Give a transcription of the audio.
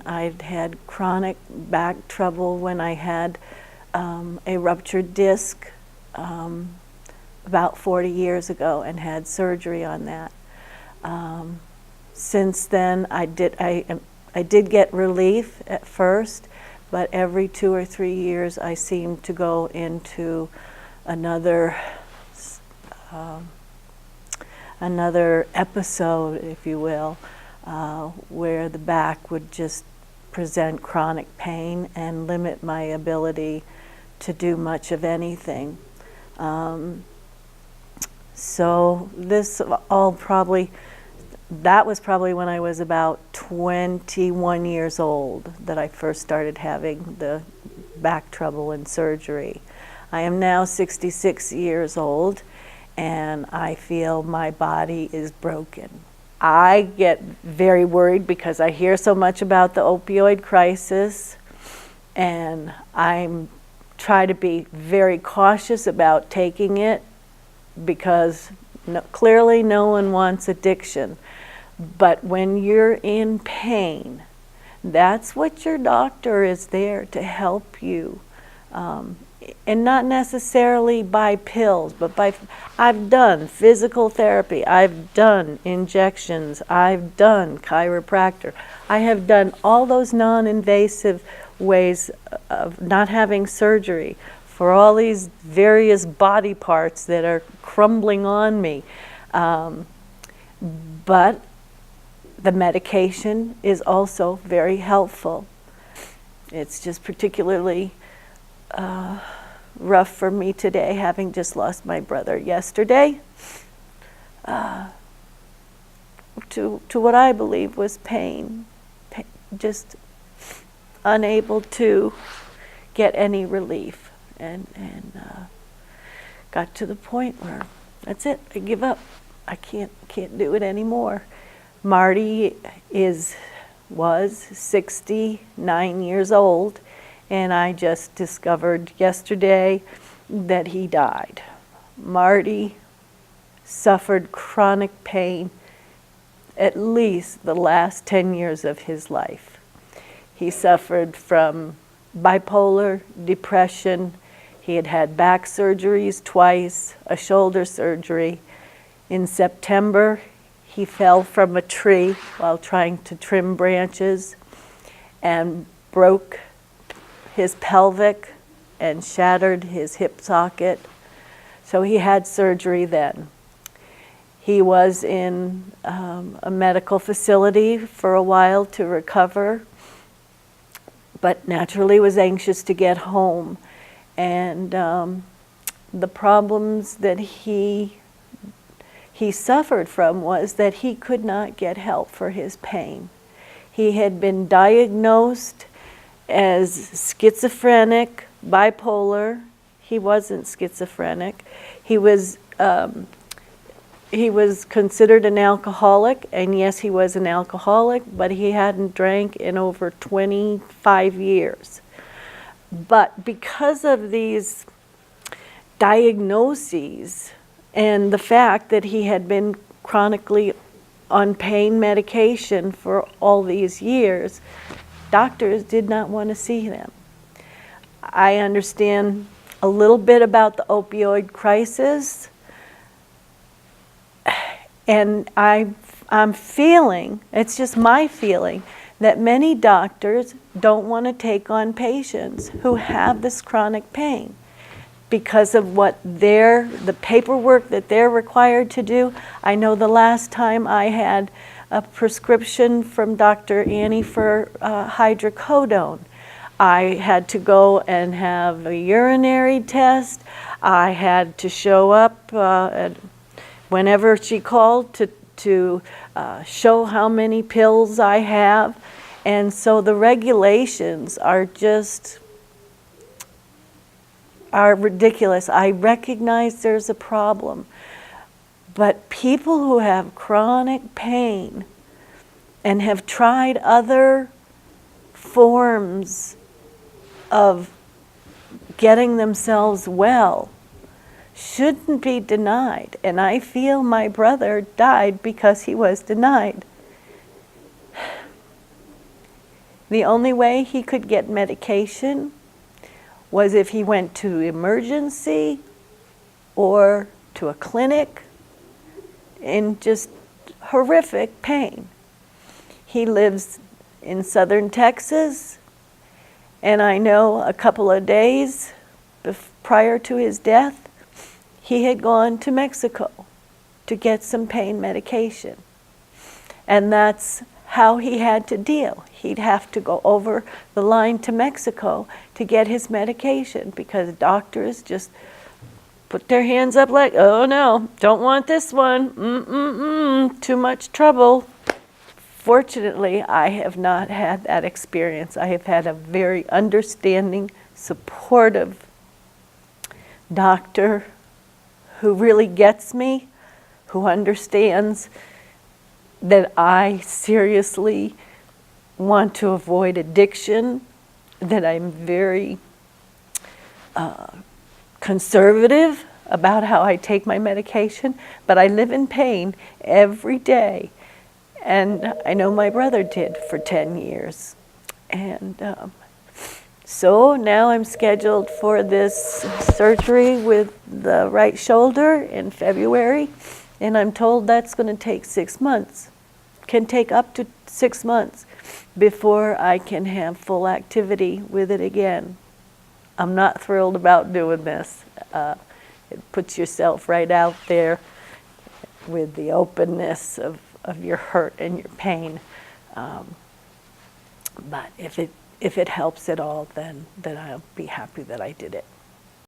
I've had chronic back trouble when I had a ruptured disc about 40 years ago and had surgery on that. Since then, I did get relief at first, but every 2 or 3 years I seem to go into another episode, if you will, where the back would just present chronic pain and limit my ability to do much of anything. So this all that was probably when I was about 21 years old that I first started having the back trouble and surgery. I am now 66 years old, and I feel my body is broken. I get very worried because I hear so much about the opioid crisis, and I try to be very cautious about taking it because clearly no one wants addiction. But when you're in pain, that's what your doctor is there to help you. And not necessarily by pills, but I've done physical therapy, I've done injections, I've done chiropractor. I have done all those non-invasive ways of not having surgery for all these various body parts that are crumbling on me. But the medication is also very helpful. It's just particularly rough for me today, having just lost my brother yesterday to what I believe was pain, just unable to get any relief, and got to the point where that's it. I give up. I can't do it anymore. Marty was 69 years old. And I just discovered yesterday that he died. Marty suffered chronic pain at least the last 10 years of his life. He suffered from bipolar depression. He had had back surgeries twice, a shoulder surgery. In September, he fell from a tree while trying to trim branches and broke his pelvic and shattered his hip socket. So he had surgery then. He was in a medical facility for a while to recover, but naturally was anxious to get home. And the problems that he suffered from was that he could not get help for his pain. He had been diagnosed as schizophrenic, bipolar. He wasn't schizophrenic. He was considered an alcoholic, and yes, he was an alcoholic, but he hadn't drank in over 25 years. But because of these diagnoses and the fact that he had been chronically on pain medication for all these years, doctors did not want to see him. I understand a little bit about the opioid crisis, and I'm feeling, it's just my feeling, that many doctors don't want to take on patients who have this chronic pain because of the paperwork that they're required to do. I know the last time I had a prescription from Dr. Annie for hydrocodone, I had to go and have a urinary test. I had to show up whenever she called to show how many pills I have. And so the regulations are ridiculous. I recognize there's a problem. But people who have chronic pain and have tried other forms of getting themselves well shouldn't be denied. And I feel my brother died because he was denied. The only way he could get medication was if he went to emergency or to a clinic in just horrific pain. He lives in southern Texas, and I know a couple of days prior to his death, he had gone to Mexico to get some pain medication. And that's how he had to deal. He'd have to go over the line to Mexico to get his medication because doctors just put their hands up like, oh no, don't want this one, too much trouble. Fortunately, I have not had that experience. I have had a very understanding, supportive doctor who really gets me, who understands that I seriously want to avoid addiction, that I'm very conservative about how I take my medication, but I live in pain every day. And I know my brother did for 10 years. And so now I'm scheduled for this surgery with the right shoulder in February, and I'm told that's going to take 6 months. Can take up to 6 months before I can have full activity with it again. I'm not thrilled about doing this. It puts yourself right out there with the openness of your hurt and your pain. But if it helps at all, then I'll be happy that I did it.